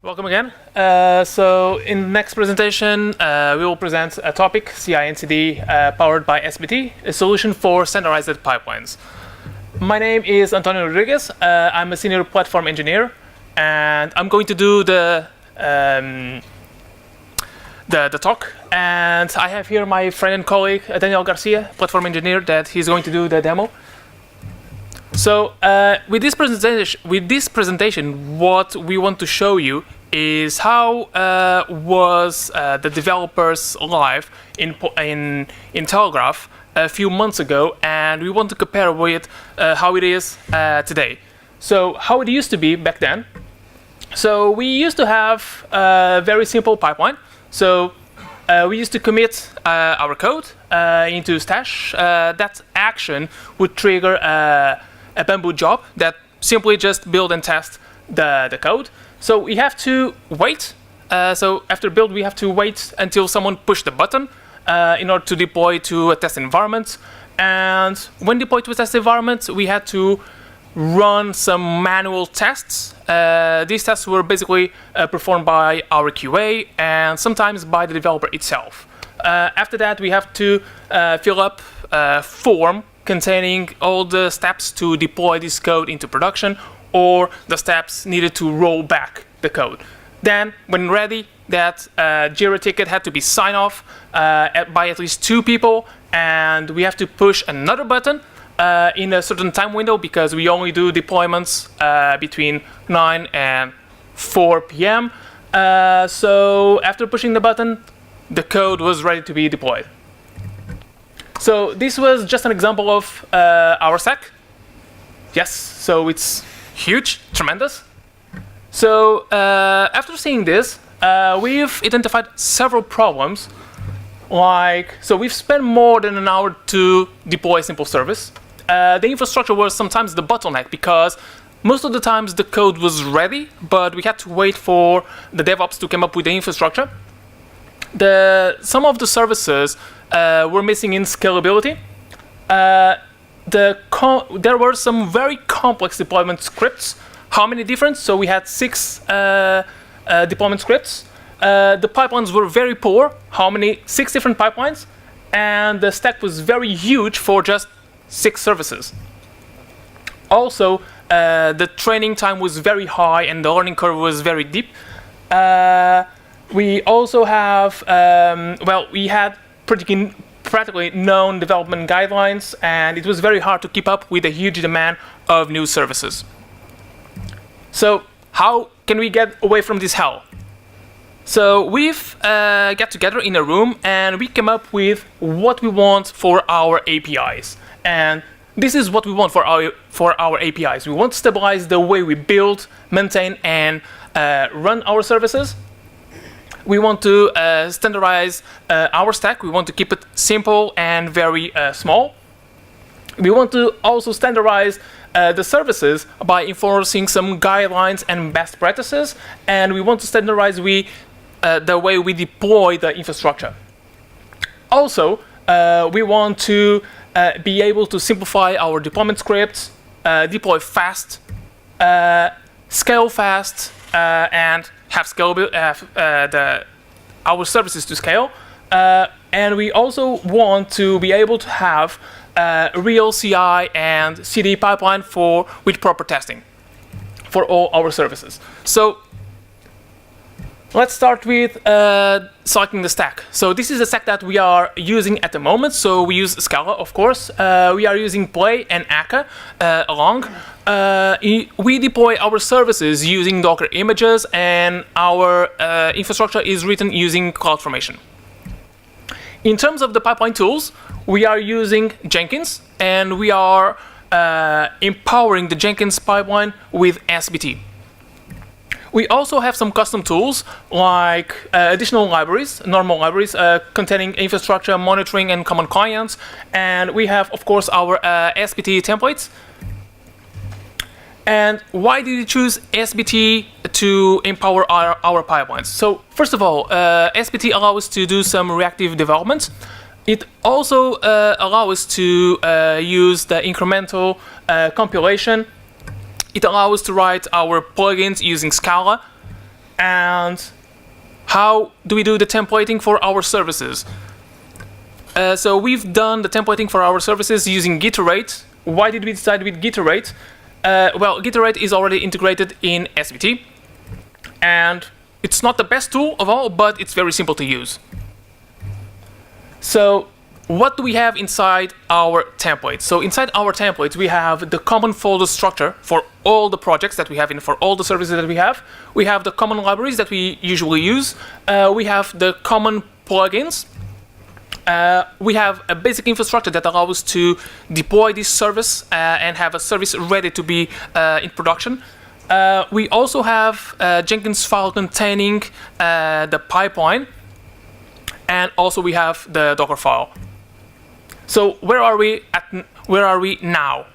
Welcome again. So in the next presentation, we will present a topic, CI and CD powered by SBT, a solution for standardized pipelines. My name is Antonio Rodriguez. I'm a senior platform engineer, and I'm going to do the talk. And I have here my friend and colleague, Daniel Garcia, platform engineer, that he's going to do the demo. So with this presentation, what we want to show you is how was the developers' life in Telegraph a few months ago, and we want to compare with how it is today. So how it used to be back then. So we used to have a very simple pipeline. So we used to commit our code into Stash. That action would trigger a Bamboo job that simply just build and test the code. So we have to wait. So after build, we have to wait until someone pushed the button in order to deploy to a test environment. And when deployed to a test environment, we had to run some manual tests. These tests were basically performed by our QA and sometimes by the developer itself. After that, we have to fill up a form containing all the steps to deploy this code into production, or the steps needed to roll back the code. Then, when ready, that Jira ticket had to be signed off by at least 2 people, and we have to push another button in a certain time window, because we only do deployments between 9 and 4 p.m. So after pushing the button, the code was ready to be deployed. So this was just an example of our stack. Yes, so it's huge, tremendous. So after seeing this, we've identified several problems. So we've spent more than an hour to deploy a simple service. The infrastructure was sometimes the bottleneck, because most of the times the code was ready, but we had to wait for the DevOps to come up with the infrastructure. Some of the services were missing in scalability. There were some very complex deployment scripts. How many different? So we had 6 deployment scripts. The pipelines were very poor. How many? 6 different pipelines. And the stack was very huge for just 6 services. Also, the training time was very high and the learning curve was very deep. We also have, we had practically known development guidelines, and it was very hard to keep up with the huge demand of new services. So how can we get away from this hell? So we've got together in a room and we came up with what we want for our APIs. And this is what we want for our APIs. We want to stabilize the way we build, maintain, and run our services. We want to standardize our stack. We want to keep it simple and very small. We want to also standardize the services by enforcing some guidelines and best practices. And we want to standardize the way we deploy the infrastructure. Also, we want to be able to simplify our deployment scripts, deploy fast, scale fast, and have our services to scale. And we also want to be able to have real CI and CD pipeline with proper testing for all our services. So let's start with selecting the stack. So this is the stack that we are using at the moment. So we use Scala, of course. We are using Play and Akka along. We deploy our services using Docker images, and our infrastructure is written using CloudFormation. In terms of the pipeline tools, we are using Jenkins, and we are empowering the Jenkins pipeline with SBT. We also have some custom tools, like additional libraries, normal libraries, containing infrastructure, monitoring, and common clients. And we have, of course, our SBT templates. And why did we choose SBT to empower our pipelines? So first of all, SBT allows us to do some reactive development. It also allows us to use the incremental compilation. It allows us to write our plugins using Scala. And how do we do the templating for our services? So we've done the templating for our services using Giterate. Why did we decide with Giterate? Well, Giterate is already integrated in SBT, and it's not the best tool of all, but it's very simple to use. So what do we have inside our templates? So inside our templates, we have the common folder structure for all the projects that we have for all the services that we have. We have the common libraries that we usually use. We have the common plugins. We have a basic infrastructure that allows us to deploy this service and have a service ready to be in production. We also have Jenkins file containing the pipeline, and also we have the Docker file. So where are we now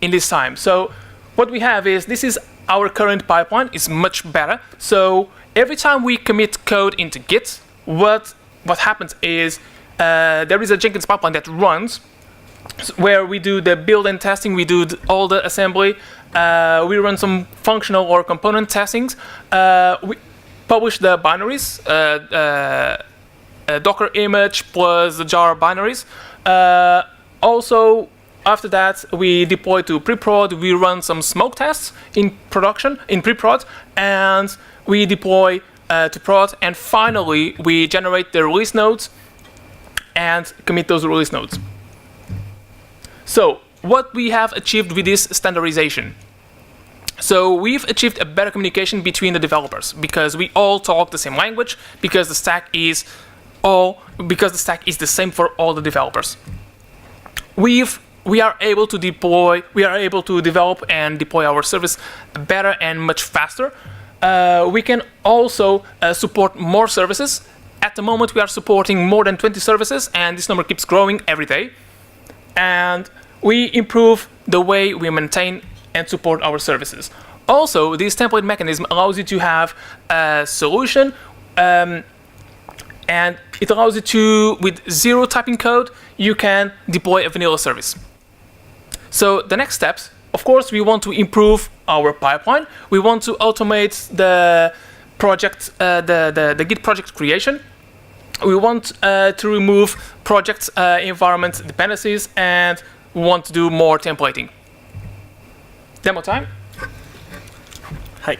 in this time? So what we have is, this is our current pipeline. It's much better. So every time we commit code into Git, what happens is there is a Jenkins pipeline that runs, where we do the build and testing, we do all the assembly, we run some functional or component testings, we publish the binaries, Docker image plus the jar binaries. Also, after that, we deploy to pre-prod, we run some smoke tests in production, in pre-prod, and we deploy to prod, and finally, we generate the release notes and commit those release notes. So, what we have achieved with this standardization? So we've achieved a better communication between the developers, because we all talk the same language, because the stack is the same for all the developers. We are able to develop and deploy our service better and much faster. We can also support more services. At the moment, we are supporting more than 20 services, and this number keeps growing every day. And we improve the way we maintain and support our services. Also, this template mechanism allows you to have a solution, and it allows you to, with zero typing code, you can deploy a vanilla service. So the next steps, of course, we want to improve our pipeline. We want to automate the project, the Git project creation. We want to remove project environment dependencies, and we want to do more templating. Demo time. Hi.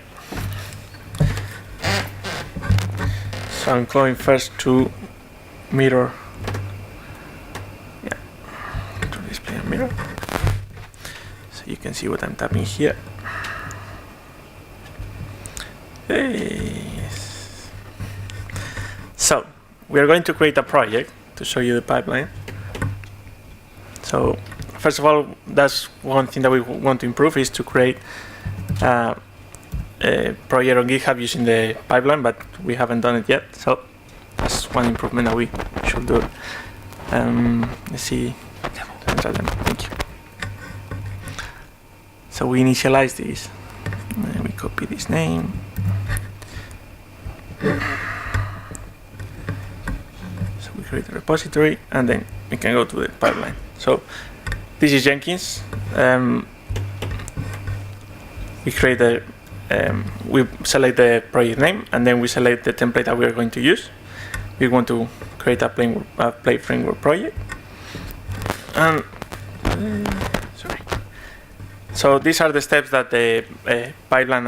So I'm going first to mirror. Yeah, to display a mirror. So you can see what I'm tapping here. Yes. So we are going to create a project to show you the pipeline. So first of all, that's one thing that we want to improve, is to create a project on GitHub using the pipeline, but we haven't done it yet. So that's one improvement that we should do. Let's see. Thank you. So we initialize this. And we copy this name. So we create a repository, and then we can go to the pipeline. So this is Jenkins. We create we select the project name, and then we select the template that we are going to use. We want to create a plain framework project. And sorry. So these are the steps that the pipeline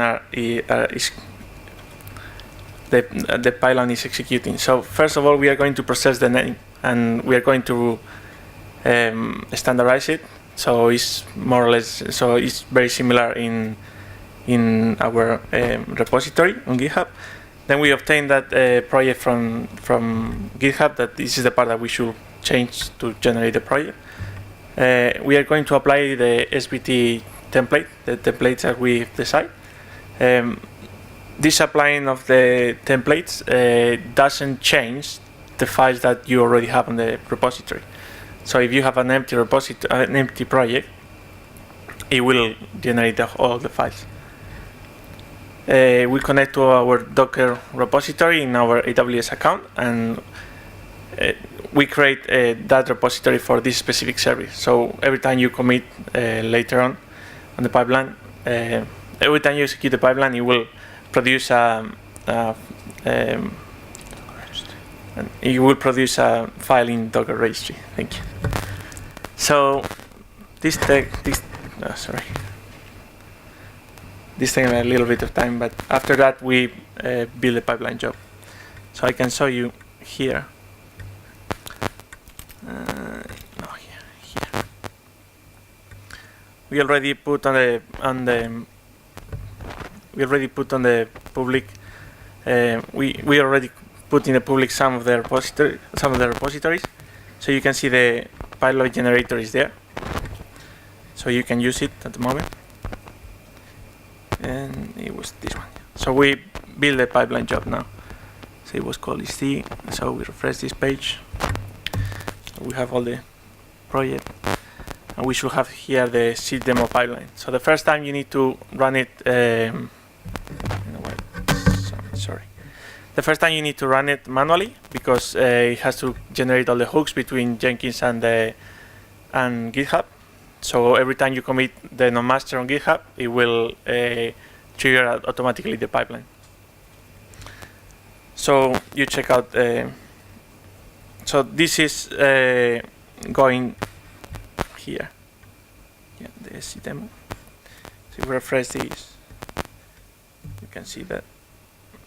the pipeline is executing. So first of all, we are going to process the name, and we are going to standardize it. So it's more or less, so it's very similar in our repository on GitHub. Then we obtain that project from GitHub, that this is the part that we should change to generate the project. We are going to apply the SBT template, the templates that we decide. This applying of the templates doesn't change the files that you already have on the repository. So if you have an empty repository, an empty project, it will generate all the files. We connect to our Docker repository in our AWS account, and we create that repository for this specific service. So every time you commit later on the pipeline, every time you execute the pipeline, it will produce a and it will produce a file in Docker registry. Thank you. So this takes a little bit of time, but after that we build a pipeline job. So I can show you here. Here. We already put on the public. We already put in the public some of the repositories. So you can see the pipeline generator is there. So you can use it at the moment. And it was this one. So we build a pipeline job now. So it was called EC. So we refresh this page. We have all the project, and we should have here the C demo pipeline. So the first time you need to run it. Sorry. The first time you need to run it manually because it has to generate all the hooks between Jenkins and GitHub. So every time you commit the non-master on GitHub, it will trigger automatically the pipeline. So you check out. So this is going here. Yeah, the SC demo. So if we refresh this, you can see that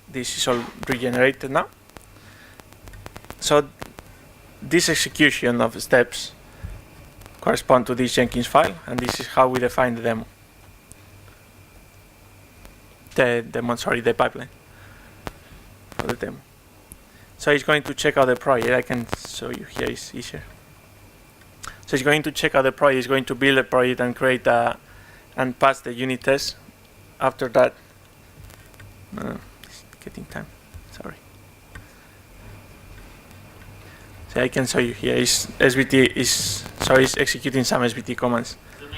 this is all regenerated now. So this execution of steps correspond to this Jenkins file, and this is how we define the demo. The pipeline for the demo. So it's going to check out the project. I can show you here, it's easier. So it's going to check out the project, it's going to build a project and create and pass the unit test. After that, it's getting time, sorry. So I can show you here, SBT is executing some SBT commands. Zoom in.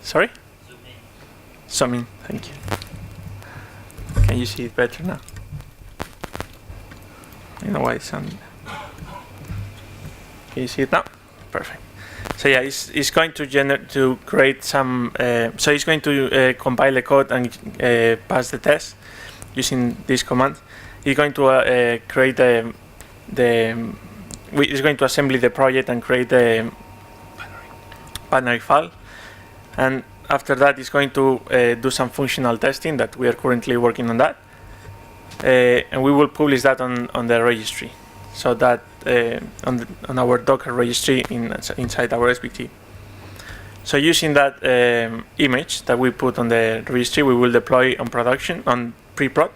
Sorry? Zoom in. Zoom in, thank you. Can you see it better now? You know why it's on. Can you see it now? Perfect. So yeah, it's going to create some. So it's going to compile the code and pass the test using this command. It's going to create it's going to assemble the project and create the binary file, and after that it's going to do some functional testing that we are currently working on that. And we will publish that on the registry, so that on our Docker registry inside our SBT. So using that image that we put on the registry, we will deploy on production on pre-prod.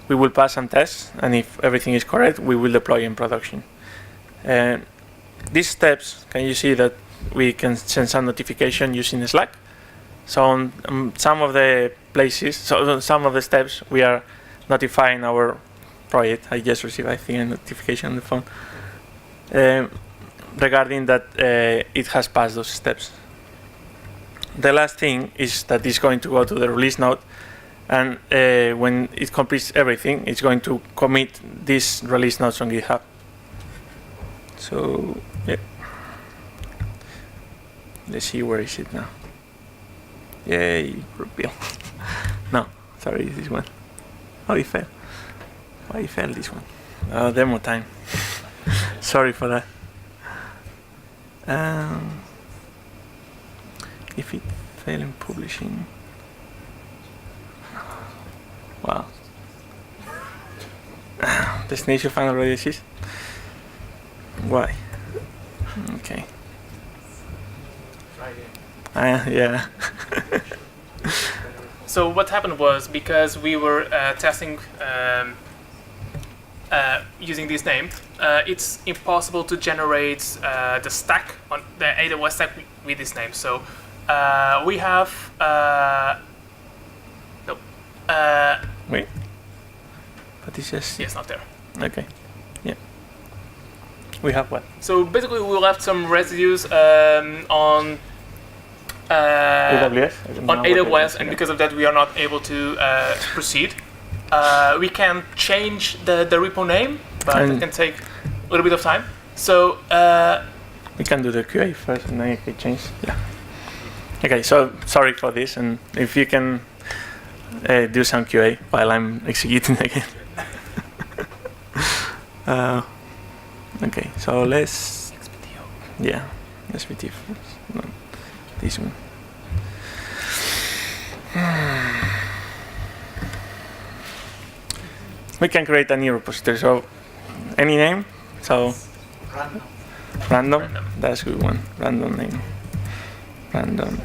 We will pass some tests, and if everything is correct, we will deploy in production. These steps, can you see that we can send some notification using Slack? So on some of the places, so on some of the steps, we are notifying our project. I just received, I think, a notification on the phone regarding that it has passed those steps. The last thing is that it's going to go to the release node, and when it completes everything, it's going to commit these release nodes on GitHub. So yeah, let's see, where is it now? Yay, reveal. No, sorry, this one. Oh, it fell. Why it fell, this one? Oh, demo time. Sorry for that. If it failed in publishing. Wow. Destination file already exists? Why? Okay. Yeah. So what happened was, because we were testing using this name, it's impossible to generate the stack on the AWS stack with this name. So we have Wait. But it's just. yes, not there. Okay. Yeah. We have what? So basically, we left some residues on AWS? On AWS, and because of that, we are not able to proceed. We can change the repo name, but it can take a little bit of time. So we can do the QA first, and then you can change. Yeah. Okay. So sorry for this, and if you can do some QA while I'm executing again. Okay, so let's. Yeah, SBT first. No, this one. We can create a new repository. So, any name? So, random. That's a good one. Random name. Random.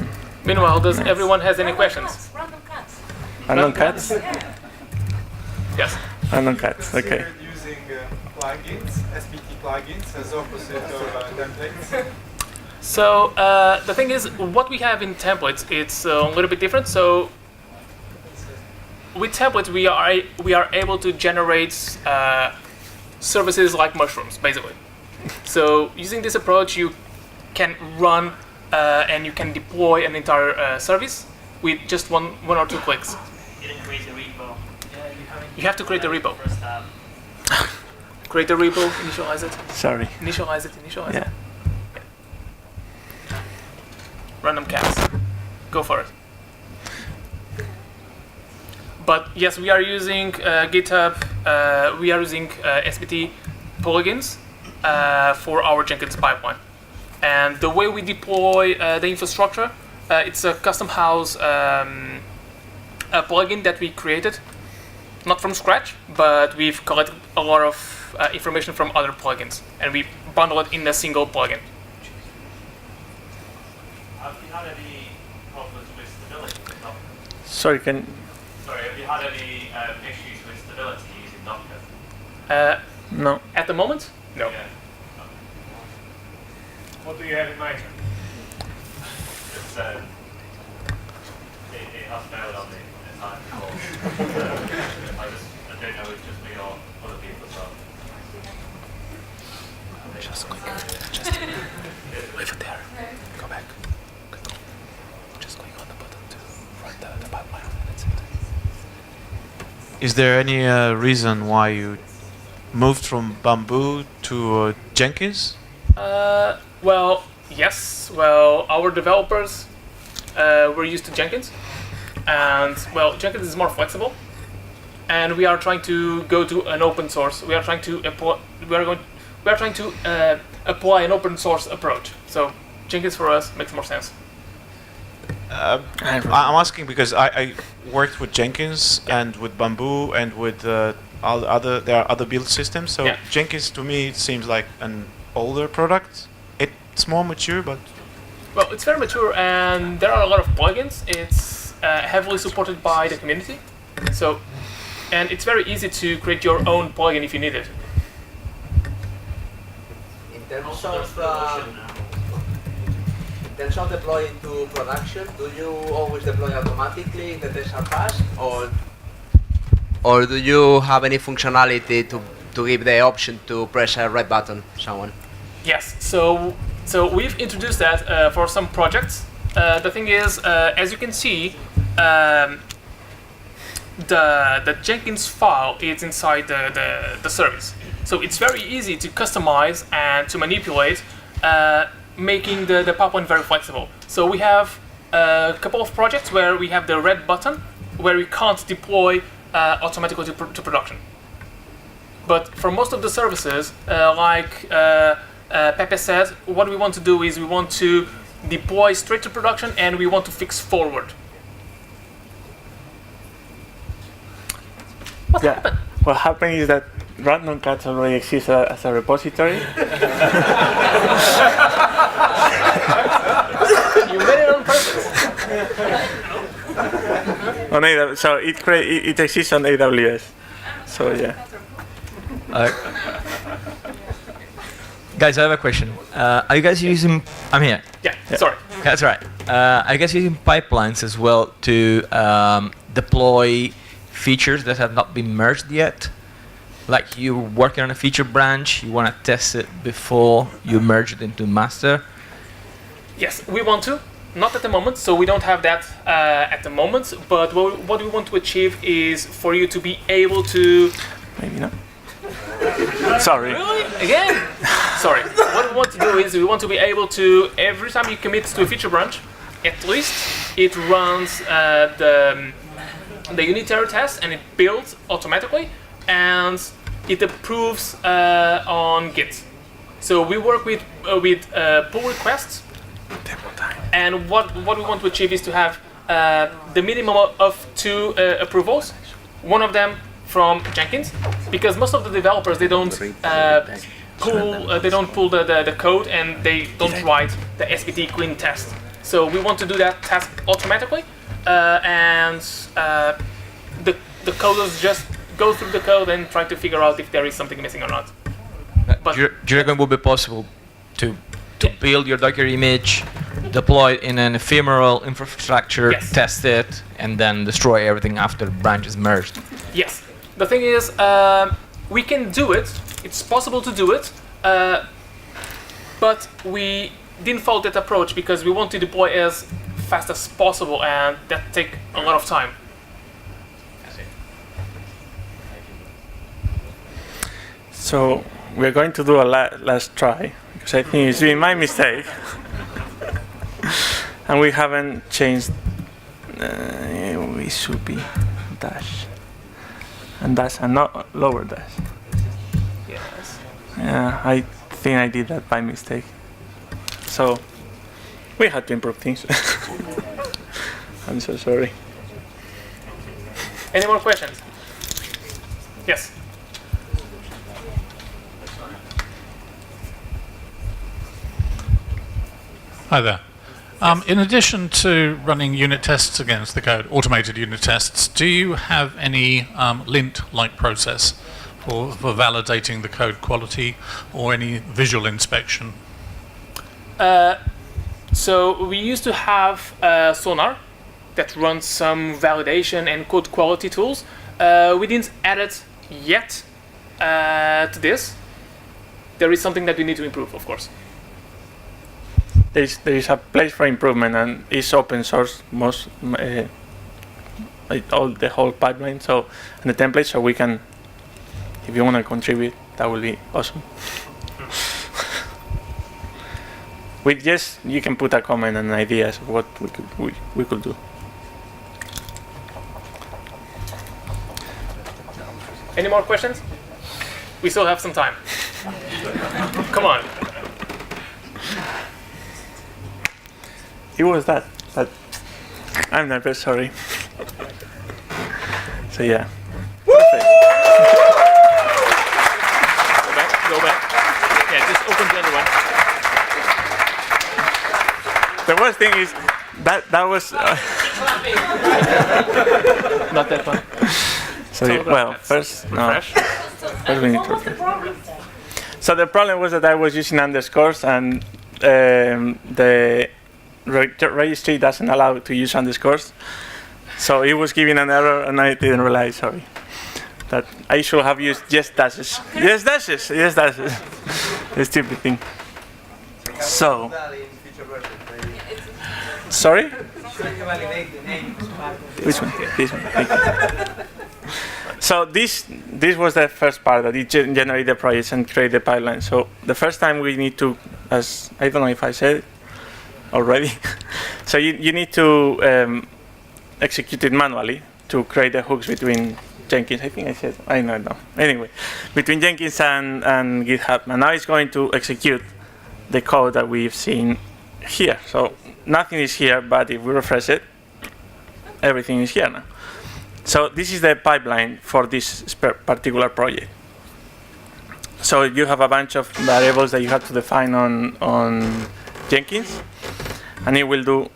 Meanwhile, does everyone has any questions? Random cats. Random cats. Yes. Random cats. Okay. We're using plugins, SBT plugins, as opposite of templates. So the thing is, what we have in templates, it's a little bit different. So with templates, we are able to generate services like mushrooms, basically. So using this approach, you can run and you can deploy an entire service with just one or two clicks. You didn't create a repo. You have to create a repo. First tab. Create a repo, initialize it, Sorry. initialize it. Yeah. Random cats. Go for it. But yes, we are using GitHub, we are using SBT plugins for our Jenkins pipeline. And the way we deploy the infrastructure, it's a custom house a plugin that we created, not from scratch, but we've collected a lot of information from other plugins, and we bundle it in a single plugin. Have you had any problems with stability? Sorry, can. Sorry, have you had any issues with stability using Docker? No. At the moment, no. Yeah. What do you have in mind? It's, it has failed on me in time before. I don't know if it's just me or other people as well. Just click. Just leave it there. Go back. Just click on the button to run the pipeline. That's it. Is there any reason why you moved from Bamboo to Jenkins? Well, yes. Well, our developers were used to Jenkins, and well, Jenkins is more flexible, and we are trying to go to an open source. We are trying to apply an open source approach. So Jenkins for us makes more sense. I'm asking because I worked with Jenkins and with Bamboo and with there are other build systems. So Yeah. Jenkins to me it seems like an older product. It's more mature, but Well, it's very mature, and there are a lot of plugins. It's heavily supported by the community, so and it's very easy to create your own plugin if you need it. In terms Also, there's of production now. in terms of deploying to production, do you always deploy automatically if the tests are passed, or do you have any functionality to give the option to press a red button, someone? Yes, so we've introduced that for some projects. The thing is, as you can see, the Jenkins file is inside the service. So it's very easy to customize and to manipulate, making the pipeline very flexible. So we have a couple of projects where we have the red button, where we can't deploy automatically to production. But for most of the services, like Pepe said, what we want to do is we want to deploy straight to production, and we want to fix forward. Yeah. What happened is that random cats already exist as a repository. You made it on purpose. On AWS, so it exists on AWS. So yeah. Guys, I have a question. Are you guys using... I'm here. Yeah, sorry. That's right. Are you guys using pipelines as well to deploy features that have not been merged yet? Like you're working on a feature branch, you want to test it before you merge it into master? Yes, we want to. Not at the moment, so we don't have that at the moment. But what we want to achieve is for you to be able to... Maybe not. Sorry. Really? Again? Sorry. What we want to do is we want to be able to, every time you commit to a feature branch, at least it runs the unitary test and it builds automatically. And it approves on Git. So we work with pull requests, and what we want to achieve is to have the minimum of 2 approvals. One of them from Jenkins, because most of the developers they don't pull the code and they don't write the SBT clean test. So we want to do that task automatically, and the coders just go through the code and try to figure out if there is something missing or not. But do you reckon it would be possible to build your Docker image, deploy it in an ephemeral infrastructure, Yes. test it, and then destroy everything after branch is merged? yes, the thing is, we can do it. It's possible to do it, but we didn't follow that approach because we want to deploy as fast as possible, and that take a lot of time. So we're going to do a last try, because I think it's been my mistake. And we haven't changed, we should be dash. And dash and not lower dash. Yes. Yeah, I think I did that by mistake. So we had to improve things. I'm so sorry. Any more questions? Yes. Hi there. In addition to running unit tests against the code, automated unit tests, do you have any lint-like process for validating the code quality or any visual inspection? So we used to have Sonar that runs some validation and code quality tools. We didn't add it yet to this. There is something that we need to improve, of course. There is a place for improvement, and it's open source most the whole pipeline. So and the template, so we can, if you want to contribute, that will be awesome. With just you can put a comment and ideas of what we could do. Any more questions? We still have some time. Come on. It was that, but I'm nervous, sorry. So yeah. Perfect. Go back. Yeah, just open the other one. The worst thing is that was. Not that one. So well, first no. First we need to refresh. So the problem was that I was using underscores, and the registry doesn't allow to use underscores. So it was giving an error, and I didn't realize. Sorry, that I should have used just dashes. Yes, dashes. Yes, dashes. The stupid thing. So. Sorry. Which one? This one. Thank you. So this was the first part, that it generate the projects and create the pipeline. So the first time we need to, as I don't know if I said it already. So you need to execute it manually to create the hooks between Jenkins. I think I said, I don't know. Anyway, between Jenkins and GitHub. And now it's going to execute the code that we've seen here. So nothing is here, but if we refresh it, everything is here now. So this is the pipeline for this particular project. So you have a bunch of variables that you have to define on Jenkins, and it will do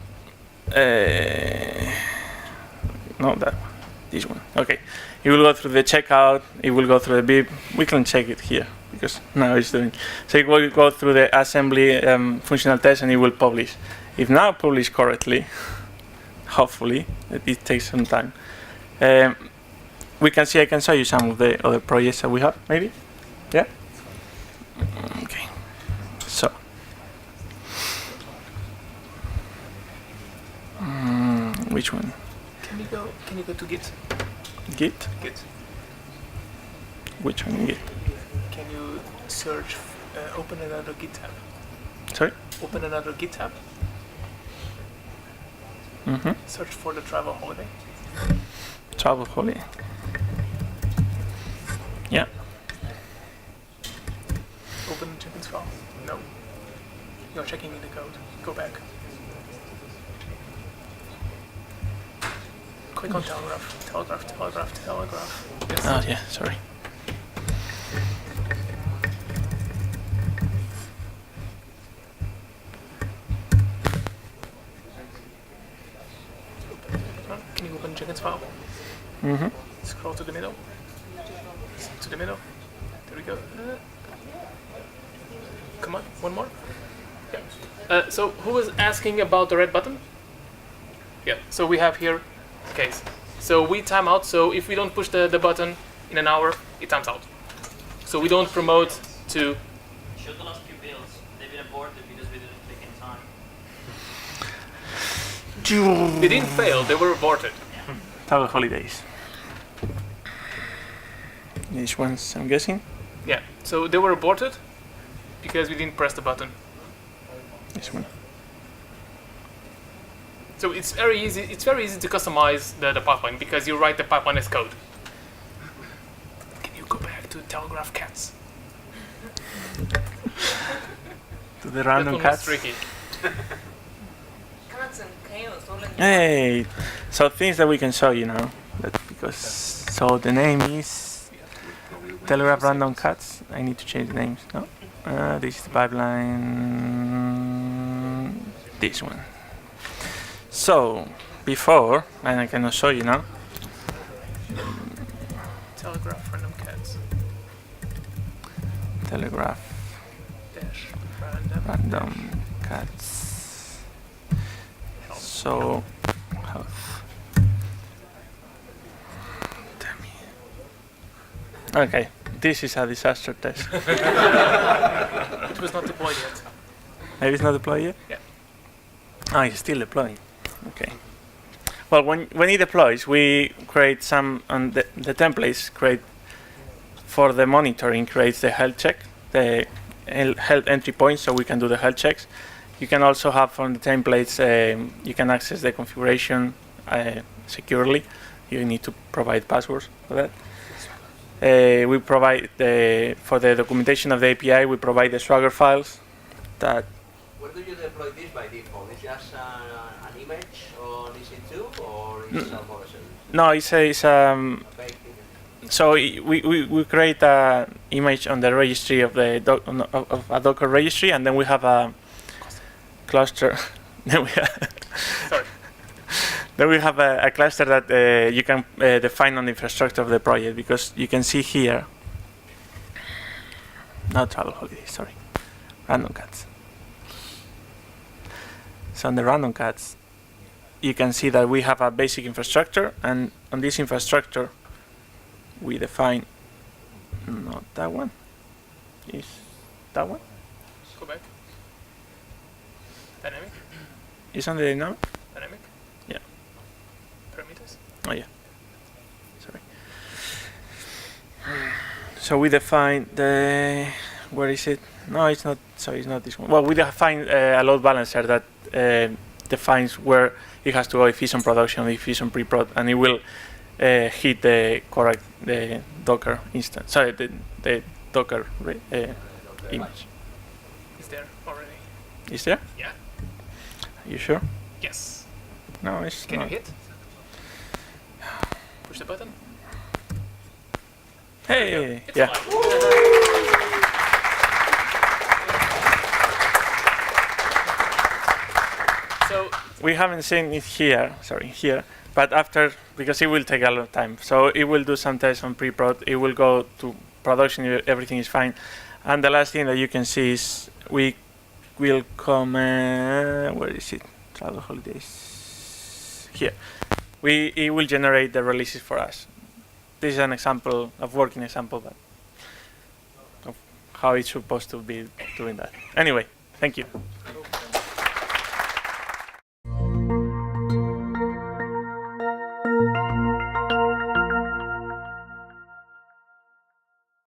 no, that one, this one. Okay, it will go through the checkout. It will go through the bib. We can check it here because now it's doing. So it will go through the assembly functional test, and it will publish. If now published correctly, hopefully it takes some time. We can see. I can show you some of the other projects that we have. Maybe, yeah. Okay. So. Which one? Can you go to Git? Git? Git. Which one? Git? Can you search, open another Git tab? Sorry? Open another Git tab. Mm-hmm. Search for the travel holiday. Travel holiday. Yeah. file. No. You're checking in the code. Go back. Click on telegraph. Telegraph, telegraph, telegraph. Yes. Oh yeah, sorry. Can you open Jenkins file? Mm-hmm. Scroll to the middle. To the middle. There we go. Come on, one more. Yeah. So who was asking about the red button? Yeah. So we have here case. So we time out. So if we don't push the button in an hour, it times out. So we don't promote to. Show the last few builds. They've been aborted because we didn't click in time. They didn't fail. They were aborted. Travel holidays. These ones, I'm guessing. Yeah. So they were aborted because we didn't press the button. This one. So it's very easy. It's very easy to customize the pipeline because you write the pipeline as code. Can you go back to telegraph cats? To the random That one was cats. tricky. Cats and chaos all in Hey, so things that we can show you now. Because so the name is Telegraph Random Cats. I need to change the names. No, this is the pipeline. This one. So before, and I cannot show you now. Telegraph random cats. Telegraph Dash random. Random Cats. So health. Damn it. Okay, this is a disaster test. It was not deployed yet. Maybe it's not deployed yet? Yeah. Ah, it's still deploying. Okay. Well, when it deploys, we create some, and the templates create for the monitoring, creates the health check, the health entry points, so we can do the health checks. You can also have from the templates, you can access the configuration securely. You need to provide passwords for that. We provide for the documentation of the API, we provide the Swagger files that. Where do you deploy this by default? Is just an image on EC2 or is it a version? No, it's so we create an image on the registry of the of a Docker registry, and then we have a cluster. Then we have Sorry. then we have a cluster that you can define on the infrastructure of the project, because you can see here. Not travel holidays, sorry. Random cats. So on the random cats, you can see that we have a basic infrastructure, and on this infrastructure, we define not that one. Is that one? Go back. Dynamic. Is on the dynamic? Dynamic. Yeah. Parameters. Oh yeah. Sorry. So we define the. Where is it? No, it's not. Sorry, it's not this one. Well, we define a load balancer that defines where it has to go, if it's on production, if it's on pre-prod, and it will hit the correct Docker instance. Sorry, the Docker image. Is there already? Is there? Yeah. Are you sure? Yes. No, it's Can not. you hit? Push the button. Hey, It's yeah. alive. So We haven't seen it here, sorry, here, but after, because it will take a lot of time. So it will do some tests on pre-prod, it will go to production, everything is fine. And the last thing that you can see is we will come, where is it? Travel holidays, here. It will generate the releases for us. This is an example, of working example, but of how it's supposed to be doing that. Anyway, thank you.